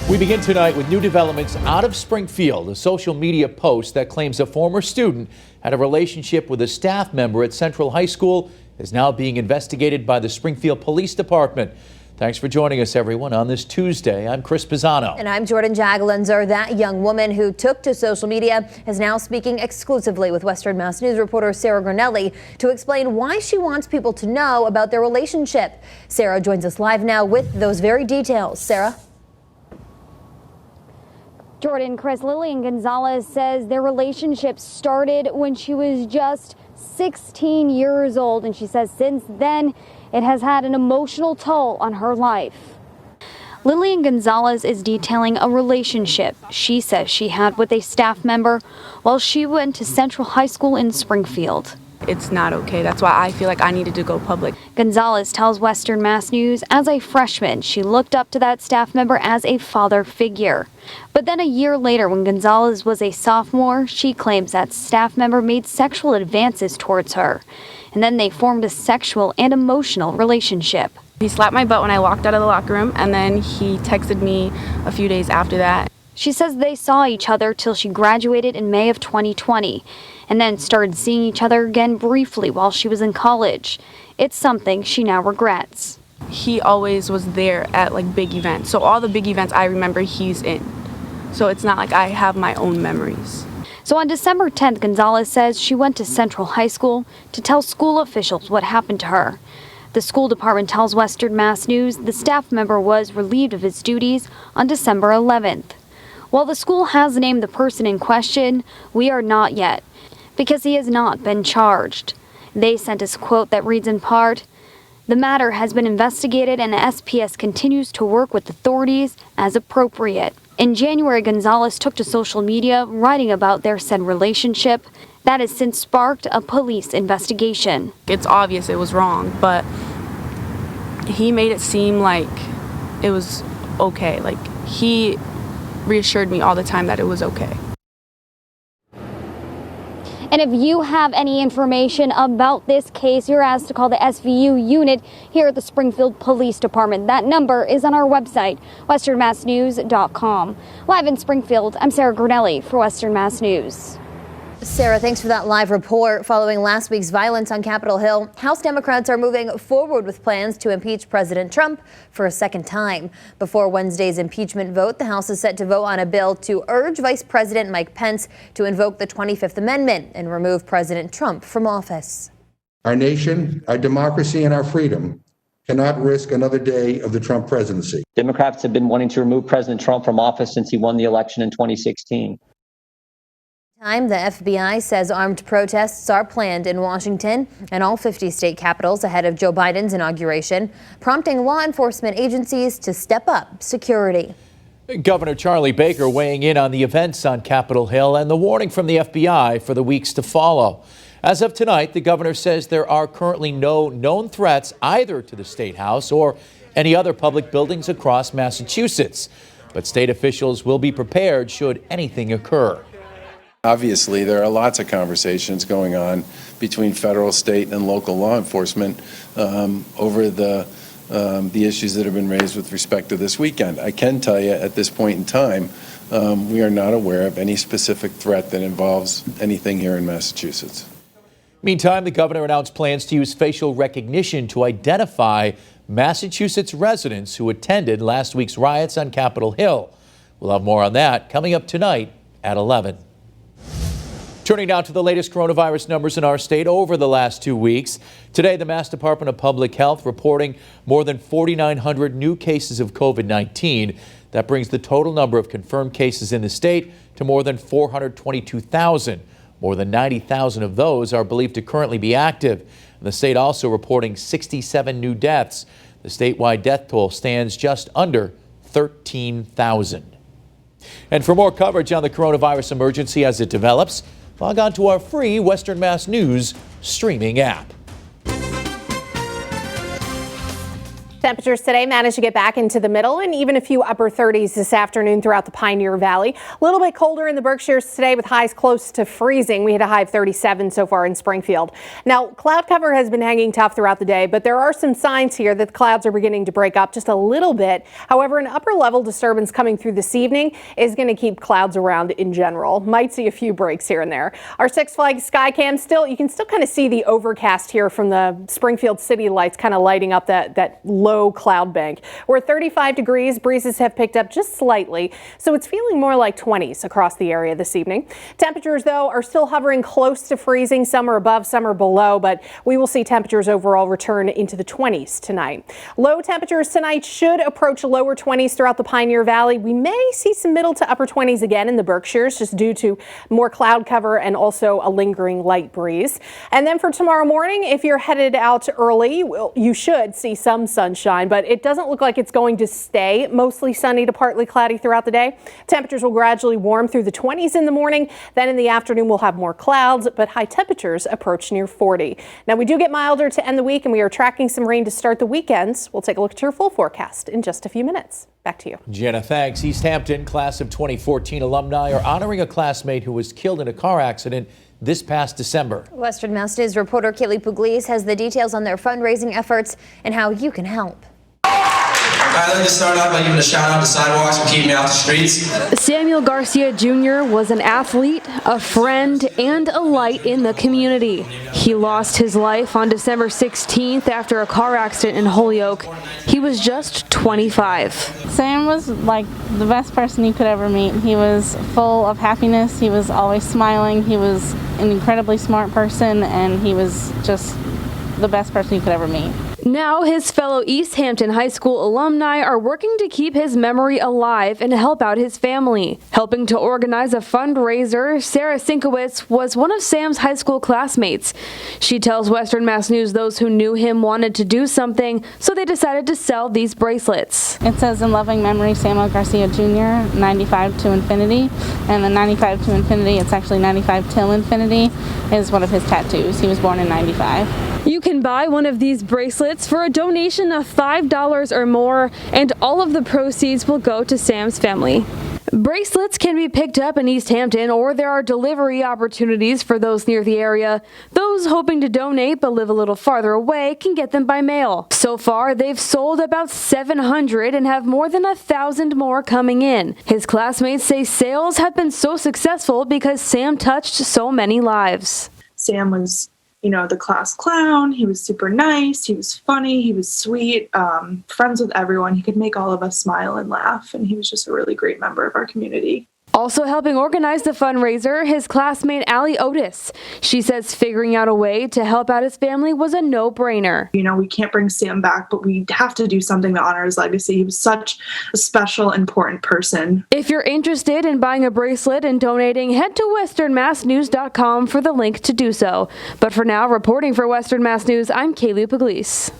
We begin tonight with new developments out of Springfield. A social media post that claims a former student had a relationship with a staff member at Central High School is now being investigated by the Springfield Police Department. Thanks for joining us, everyone, on this Tuesday. I'm Chris Pisano. And I'm Jordyn Jagolinzer. That young woman who took to social media is now speaking exclusively with Western Mass News reporter Sarah Granelli to explain why she wants people to know about their relationship. Sarah joins us live now with those very details. Sarah? Jordyn, Chris, Lillian Gonzalez says their relationship started when she was just 16 years old, and she says since then it has had an emotional toll on her life. Lillian Gonzalez is detailing a relationship she says she had with a staff member while she went to Central High School in Springfield. It's not okay. That's why I feel like I needed to go public. Gonzalez tells Western Mass News as a freshman, she looked up to that staff member as a father figure. But then a year later, when Gonzalez was a sophomore, she claims that staff member made sexual advances towards her. And then they formed a sexual and emotional relationship. He slapped my butt when I walked out of the locker room, and then he texted me a few days after that. She says they saw each other till she graduated in May of 2020, and then started seeing each other again briefly while she was in college. It's something she now regrets. He always was there at like big events, so all the big events I remember he's in. So it's not like I have my own memories. So on December 10th, Gonzalez says she went to Central High School to tell school officials what happened to her. The school department tells Western Mass News the staff member was relieved of his duties on December 11th. While the school has named the person in question, we are not yet, because he has not been charged. They sent us a quote that reads in part, "The matter has been investigated and the SPS continues to work with authorities as appropriate." In January, Gonzalez took to social media writing about their said relationship. That has since sparked a police investigation. It's obvious it was wrong, but he made it seem like it was okay. Like he reassured me all the time that it was okay. And if you have any information about this case, you're asked to call the SVU unit here at the Springfield Police Department. That number is on our website, westernmassnews.com. Live in Springfield, I'm Sarah Granelli for Western Mass News. Sarah, thanks for that live report. Following last week's violence on Capitol Hill, House Democrats are moving forward with plans to impeach President Trump for a second time. Before Wednesday's impeachment vote, the House is set to vote on a bill to urge Vice President Mike Pence to invoke the 25th Amendment and remove President Trump from office. Our nation, our democracy, and our freedom cannot risk another day of the Trump presidency. Democrats have been wanting to remove President Trump from office since he won the election in 2016. The FBI says armed protests are planned in Washington and all 50 state capitals ahead of Joe Biden's inauguration, prompting law enforcement agencies to step up security. Governor Charlie Baker weighing in on the events on Capitol Hill and the warning from the FBI for the weeks to follow. As of tonight, the governor says there are currently no known threats either to the State House or any other public buildings across Massachusetts. But state officials will be prepared should anything occur. Obviously, there are lots of conversations going on between federal, state, and local law enforcement over the issues that have been raised with respect to this weekend. I can tell you at this point in time, we are not aware of any specific threat that involves anything here in Massachusetts. Meantime, the governor announced plans to use facial recognition to identify Massachusetts residents who attended last week's riots on Capitol Hill. We'll have more on that coming up tonight at 11. Turning now to the latest coronavirus numbers in our state over the last 2 weeks. Today, the Mass Department of Public Health reporting more than 4,900 new cases of COVID-19. That brings the total number of confirmed cases in the state to more than 422,000. More than 90,000 of those are believed to currently be active. And the state also reporting 67 new deaths. The statewide death toll stands just under 13,000. And for more coverage on the coronavirus emergency as it develops, log on to our free Western Mass News streaming app. Temperatures today managed to get back into the middle and even a few upper 30s this afternoon throughout the Pioneer Valley. A little bit colder in the Berkshires today with highs close to freezing. We hit a high of 37 so far in Springfield. Now, cloud cover has been hanging tough throughout the day, but there are some signs here that the clouds are beginning to break up just a little bit. However, an upper level disturbance coming through this evening is going to keep clouds around in general. Might see a few breaks here and there. Our Six Flags sky cam you can still kind of see the overcast here from the Springfield city lights kind of lighting up that low cloud bank. We're at 35 degrees. Breezes have picked up just slightly, so it's feeling more like 20s across the area this evening. Temperatures, though, are still hovering close to freezing. Some are above, some are below, but we will see temperatures overall return into the 20s tonight. Low temperatures tonight should approach lower 20s throughout the Pioneer Valley. We may see some middle to upper 20s again in the Berkshires, just due to more cloud cover and also a lingering light breeze. And then for tomorrow morning, if you're headed out early, you should see some sunshine, but it doesn't look like it's going to stay mostly sunny to partly cloudy throughout the day. Temperatures will gradually warm through the 20s in the morning. Then in the afternoon, we'll have more clouds, but high temperatures approach near 40. Now, we do get milder to end the week, and we are tracking some rain to start the weekends. We'll take a look at your full forecast in just a few minutes. Back to you. Janna, thanks. Easthampton class of 2014 alumni are honoring a classmate who was killed in a car accident this past December. Western Mass News reporter Kaylee Pugliese has the details on their fundraising efforts and how you can help. I'd like to start off by giving a shout out to Sidewalks for keeping me off the streets. Samuel Garcia Jr. was an athlete, a friend, and a light in the community. He lost his life on December 16th after a car accident in Holyoke. He was just 25. Sam was like the best person you could ever meet. He was full of happiness. He was always smiling. He was an incredibly smart person, and he was just the best person you could ever meet. Now his fellow Easthampton High School alumni are working to keep his memory alive and help out his family. Helping to organize a fundraiser, Sarah Sinkowitz was one of Sam's high school classmates. She tells Western Mass News those who knew him wanted to do something, so they decided to sell these bracelets. It says, "In loving memory, Samuel Garcia Jr., 95 to infinity." And the 95 to infinity, it's actually 95 till infinity, is one of his tattoos. He was born in 95. You can buy one of these bracelets for a donation of $5 or more, and all of the proceeds will go to Sam's family. Bracelets can be picked up in Easthampton, or there are delivery opportunities for those near the area. Those hoping to donate but live a little farther away can get them by mail. So far, they've sold about 700 and have more than 1,000 more coming in. His classmates say sales have been so successful because Sam touched so many lives. Sam was, the class clown. He was super nice. He was funny. He was sweet, friends with everyone. He could make all of us smile and laugh. And he was just a really great member of our community. Also helping organize the fundraiser, his classmate Allie Otis. She says figuring out a way to help out his family was a no-brainer. We can't bring Sam back, but we have to do something to honor his legacy. He was such a special, important person. If you're interested in buying a bracelet and donating, head to westernmassnews.com for the link to do so. But for now, reporting for Western Mass News, I'm Kaylee Pugliese.